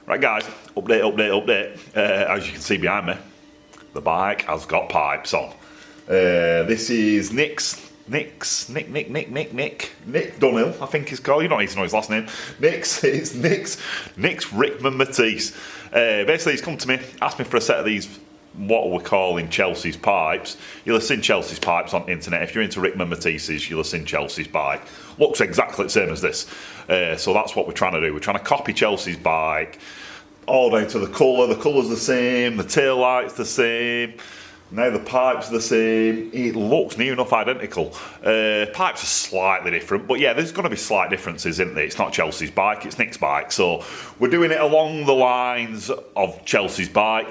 Right guys, update. As you can see behind me, the bike has got pipes on. This is Nick Dunhill, I think he's called. You don't need to know his last name. Nick's Rickman Matisse. Basically he's come to me, asked me for a set of these, what we're calling Chelsea's pipes. You'll have seen Chelsea's pipes on the internet. If you're into Rickman Matisse's, you'll have seen Chelsea's bike. Looks exactly the same as this. So that's what we're trying to do. We're trying to copy Chelsea's bike all down to the colour. The colour's the same, the tail light's the same. Now the pipes are the same. It looks near enough identical. Pipes are slightly different, but yeah, there's going to be slight differences, isn't there? It's not Chelsea's bike, it's Nick's bike. So we're doing it along the lines of Chelsea's bike,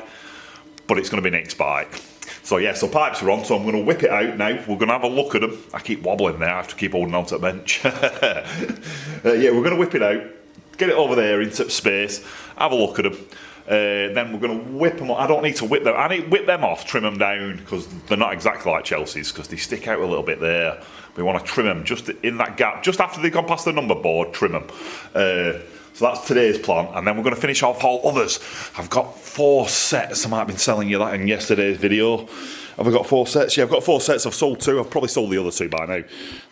but it's going to be Nick's bike. So yeah, so pipes are on, so I'm going to whip it out now. We're going to have a look at them. I keep wobbling there, I have to keep holding onto the bench. Yeah, we're going to whip it out, get it over there into space, have a look at them. Then we're going to whip them. I don't need to whip them. I need to whip them off, trim them down, because they're not exactly like Chelsea's, because they stick out a little bit there. We want to trim them just in that gap, just after they've gone past the number board, trim them. So that's today's plan, and then we're going to finish off all others. I've got 4 sets. I might have been selling you that in yesterday's video. Have I got 4 sets? Yeah, I've got 4 sets. I've sold 2. I've probably sold the other 2 by now.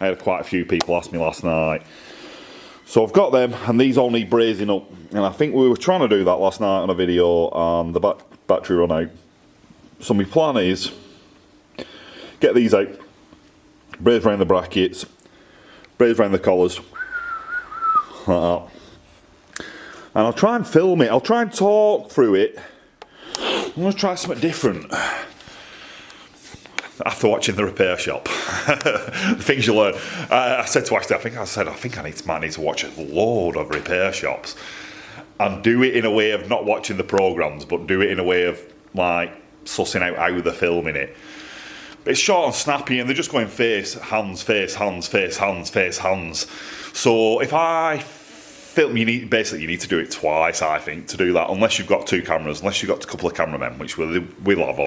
I had quite a few people ask me last night. So I've got them, and these all need brazing up. And I think we were trying to do that last night on a video, and the battery run out. So my plan is, get these out, braze around the brackets, braze around the collars, like that. And I'll try and film it, I'll try and talk through it. I'm going to try something different. After watching the repair shop, the things you learn. I said to Ashley, I think I might need to watch a load of repair shops and do it in a way of not watching the programmes, but do it in a way of like sussing out how they're filming it. It's short and snappy, and they're just going face, hands, face, hands, face, hands, face, hands. So if I film, you need to do it twice, I think, to do that, unless you've got 2 cameras, unless you've got a couple of cameramen, which we'll have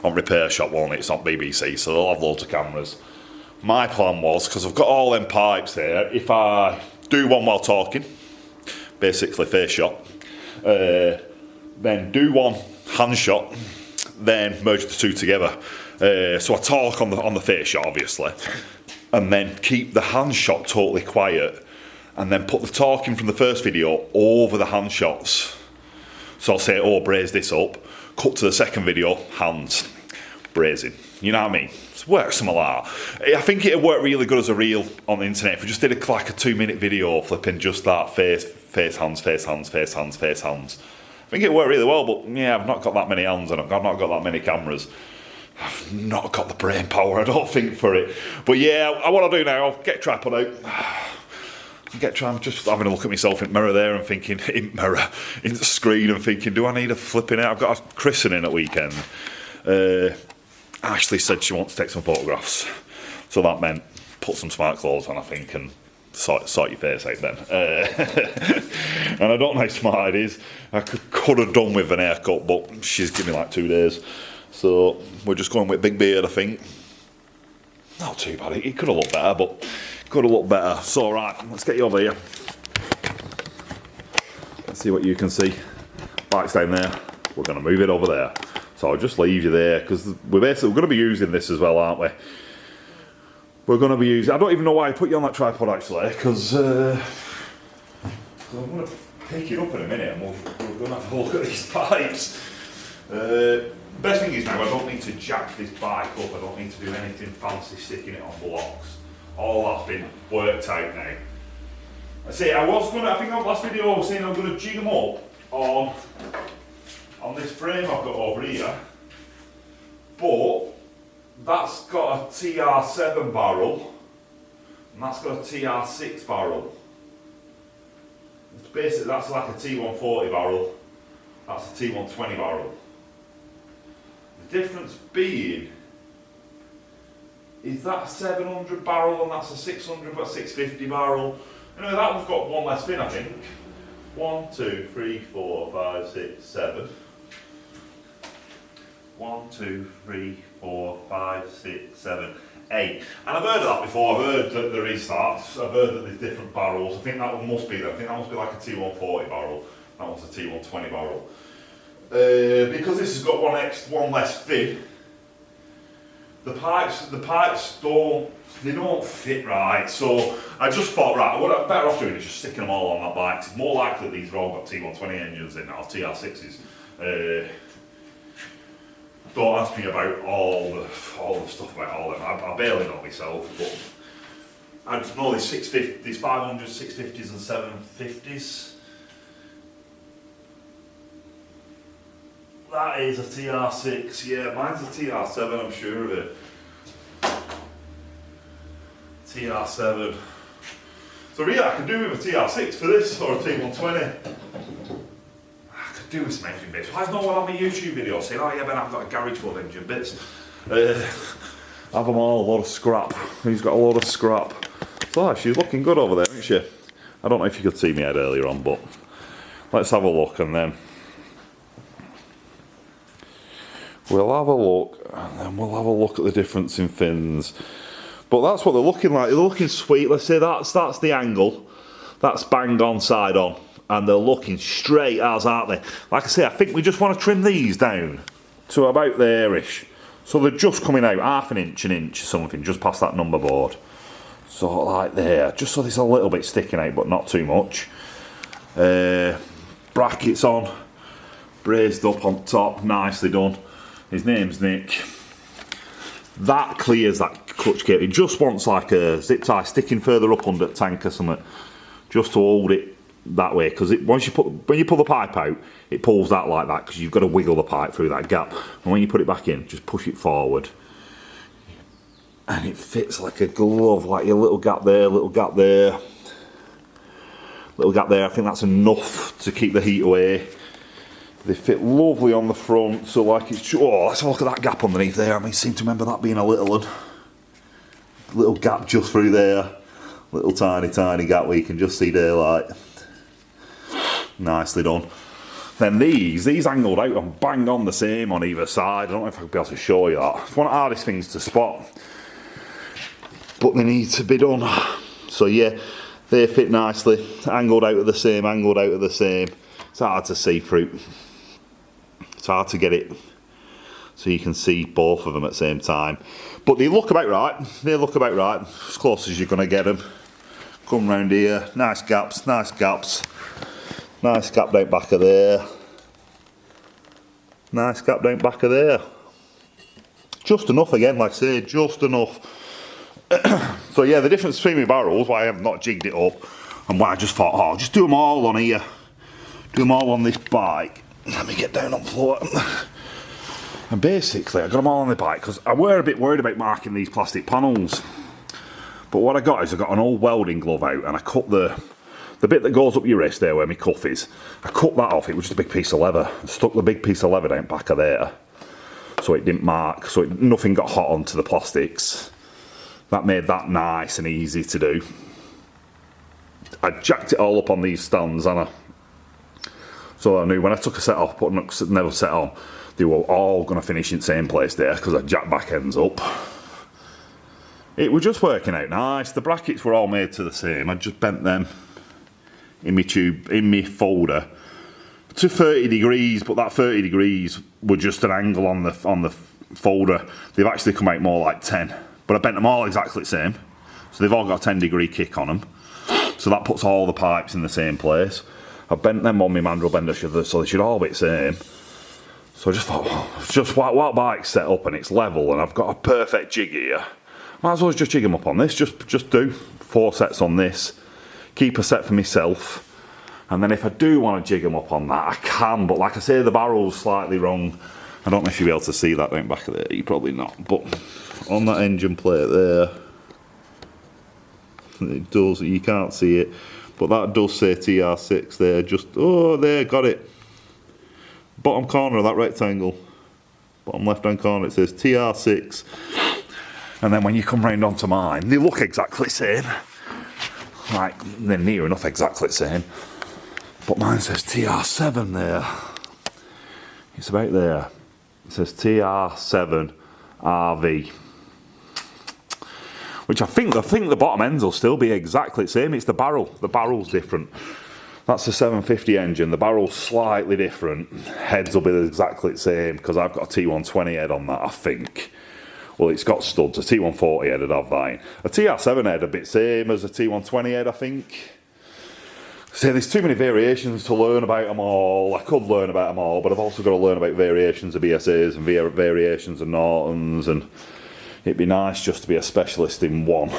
on repair shop, won't it? It's not BBC, so they'll have loads of cameras. My plan was, because I've got all them pipes there, if I do one while talking, basically face shot, then do one hand shot, then merge the 2 together. So I talk on the face shot, obviously, and then keep the hand shot totally quiet, and then put the talking from the first video over the hand shots. So I'll say, oh, braze this up, cut to the second video, hands, brazing. You know what I mean? It's work something like that. I think it'd work really good as a reel on the internet if we just did like a 2-minute video flipping just that face, hands, face, hands, face, hands, face, hands. I think it'd work really well, but yeah, I've not got that many hands and I've not got that many cameras. I've not got the brain power, I don't think, for it. But yeah, what I'll do now, I'll get a tripod out. I'm just having a look at myself in the mirror there and thinking, in the screen, and thinking, do I need a flipping out? I've got a christening at weekend. Ashley said she wants to take some photographs. So that meant put some smart clothes on, I think, and sort your face out then. And I don't know how smart it is. I could have done with an haircut, but she's given me like 2 days. So we're just going with big beard, I think. Not too bad. It could have looked better, but could have looked better. So right, let's get you over here. Let's see what you can see. Bike's down there. We're going to move it over there. So I'll just leave you there, because we're going to be using this as well, aren't we? We're going to be using... I don't even know why I put you on that tripod, actually, because I'm going to pick it up in a minute, and we're going to have a look at these pipes. Best thing is now, I don't need to jack this bike up. I don't need to do anything fancy sticking it on blocks. All that's been worked out now. I think on the last video I was saying I'm going to jig them up on this frame I've got over here, but that's got a TR7 barrel and that's got a TR6 barrel. It's basically, that's like a T140 barrel, that's a T120 barrel. The difference being is that a 700 barrel and that's a 600 but 650 barrel. You know, that one's got one less fin, I think. 1, 2, 3, 4, 5, 6, 7. 1, 2, 3, 4, 5, 6, 7, 8. And I've heard of that before. I've heard that there is that. I've heard that there's different barrels. I think that one must be there. I think that must be like a T140 barrel. That one's a T120 barrel. Because this has got one less fin, the pipes don't fit right. So I just thought, right, what I'm better off doing is just sticking them all on that bike. It's more likely these have all got T120 engines in, or TR6s. Don't ask me about all the stuff about all of them. I barely know myself, but I just know there's 650, there's 500s, 650s and 750s. That is a TR6, yeah, mine's a TR7, I'm sure of it. TR7. So really, I could do with a TR6 for this, or a T120. I could do with some engine bits. Why is no one on my YouTube video saying, oh yeah Ben, I've got a garage full of engine bits? Have them all, a lot of scrap. He's got a lot of scrap. So she's looking good over there, isn't she? I don't know if you could see me head earlier on, but let's have a look and then we'll have a look at the difference in fins. But that's what they're looking like. They're looking sweet. Let's say that's the angle. That's bang on side on. And they're looking straight as, aren't they? Like I say, I think we just want to trim these down to about there-ish. So they're just coming out half an inch or something, just past that number board. So like there, just so there's a little bit sticking out, but not too much. Brackets on, brazed up on top, nicely done. His name's Nick. That clears that clutch cable. It just wants like a zip tie sticking further up under the tank or something, just to hold it that way. Because when you pull the pipe out, it pulls that like that. Because you've got to wiggle the pipe through that gap. And when you put it back in, just push it forward, and it fits like a glove. Like your little gap there, little gap there, little gap there. I think that's enough to keep the heat away. They fit lovely on the front, so like it's... Oh, let's have a look at that gap underneath there. I seem to remember that being a little gap just through there. Little tiny gap where you can just see daylight. Nicely done. Then these angled out and bang on the same on either side. I don't know if I'll be able to show you that. It's one of the hardest things to spot, but they need to be done. So yeah, they fit nicely. Angled out of the same, angled out of the same. It's hard to see through. It's hard to get it so you can see both of them at the same time. But they look about right. They look about right. As close as you're going to get them. Come round here. Nice gaps, nice gaps. Nice gap down back of there. Nice gap down back of there. Just enough again, like I say, just enough. So yeah, the difference between my barrels, why I have not jigged it up, and why I just thought, oh, I'll just do them all on here. Do them all on this bike. Let me get down on the floor. And basically, I got them all on the bike because I were a bit worried about marking these plastic panels. But what I got is I got an old welding glove out and I cut the bit that goes up your wrist there where my cuff is. I cut that off. It was just a big piece of leather. I stuck the big piece of leather down back of there, so it didn't mark. So nothing got hot onto the plastics. That made that nice and easy to do. I jacked it all up on these stands, and so I knew when I took a set off, put another set on, they were all going to finish in the same place there because I jacked back ends up. It was just working out nice. The brackets were all made to the same. I just bent them in my tube, in my folder, to 30 degrees, but that 30 degrees were just an angle on the folder. They've actually come out more like 10, but I bent them all exactly the same, so they've all got a 10-degree kick on them. So that puts all the pipes in the same place. I bent them on my mandrel bender so they should all be the same. So I just thought, well, just what bike's set up and it's level and I've got a perfect jig here. Might as well just jig them up on this. Just do 4 sets on this. Keep a set for myself. And then if I do want to jig them up on that, I can. But like I say, the barrel's slightly wrong. I don't know if you'll be able to see that down back of there. You're probably not. But on that engine plate there, it does, you can't see it, but that does say TR6 there. Just, oh, there, got it. Bottom corner of that rectangle, bottom left hand corner, it says TR6. And then when you come round onto mine, they look exactly the same. Like, they're near enough exactly the same. But mine says TR7 there. It's about there. It says TR7 RV. Which I think the bottom ends will still be exactly the same. It's the barrel. The barrel's different. That's a 750 engine. The barrel's slightly different. Heads will be exactly the same because I've got a T120 head on that, I think. Well, it's got studs. A T140 head would have that in. A TR7 head a bit same as a T120 head, I think. So there's too many variations to learn about them all. I could learn about them all, but I've also got to learn about variations of BSAs and variations of Nortons, and it'd be nice just to be a specialist in one.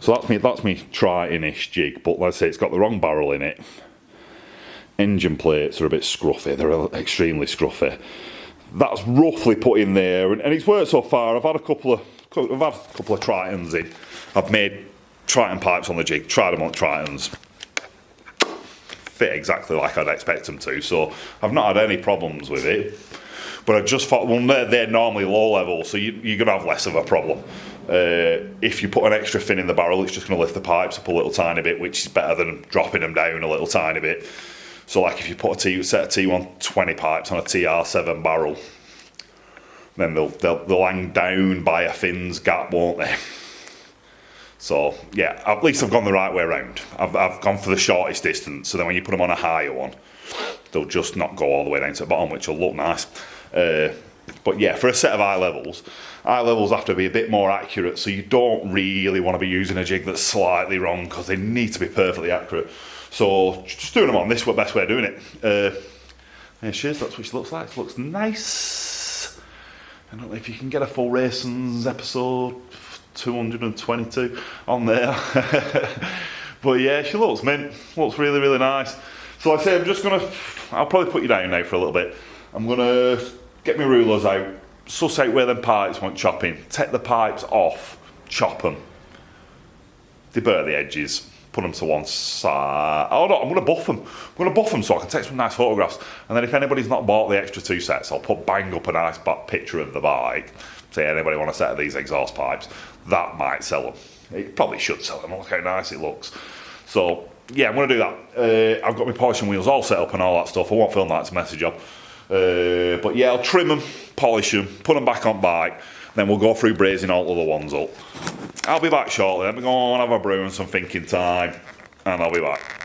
So that's me Triton-ish jig, but let's say it's got the wrong barrel in it. Engine plates are a bit scruffy. They're extremely scruffy. That's roughly put in there, and it's worked so far. I've had a couple of Tritons in. I've made Triton pipes on the jig, tried them on Tritons. Fit exactly like I'd expect them to, so I've not had any problems with it. But I just thought, well, they're normally low level, so you're going to have less of a problem. If you put an extra fin in the barrel, it's just going to lift the pipes up a little tiny bit, which is better than dropping them down a little tiny bit. So like if you put a set of T120 pipes on a TR7 barrel, then they'll hang down by a fin's gap, won't they? So yeah, at least I've gone the right way around. I've gone for the shortest distance, so then when you put them on a higher one, they'll just not go all the way down to the bottom, which will look nice. But yeah, for a set of eye levels have to be a bit more accurate, so you don't really want to be using a jig that's slightly wrong because they need to be perfectly accurate. So just doing them on this is the best way of doing it. There she is, that's what she looks like. It looks nice. I don't know if you can get a full Raysons episode 222 on there. But yeah, she looks mint. Looks really, really nice. So like I say, I'll probably put you down now for a little bit. I'm gonna get my rulers out, suss out where them pipes want chopping, take the pipes off, chop them, deburr the edges, put them to one side. Oh no, I'm going to buff them. I'm going to buff them so I can take some nice photographs. And then if anybody's not bought the extra 2 sets, I'll bang up a nice picture of the bike. Say, anybody want a set of these exhaust pipes? That might sell them. It probably should sell them. Look how nice it looks. So yeah, I'm going to do that. I've got my polishing wheels all set up and all that stuff. I won't film that, it's a messy job. But yeah, I'll trim them, polish them, put them back on bike. Then we'll go through brazing all the other ones up. I'll be back shortly. Let me go and have a brew and some thinking time, and I'll be back.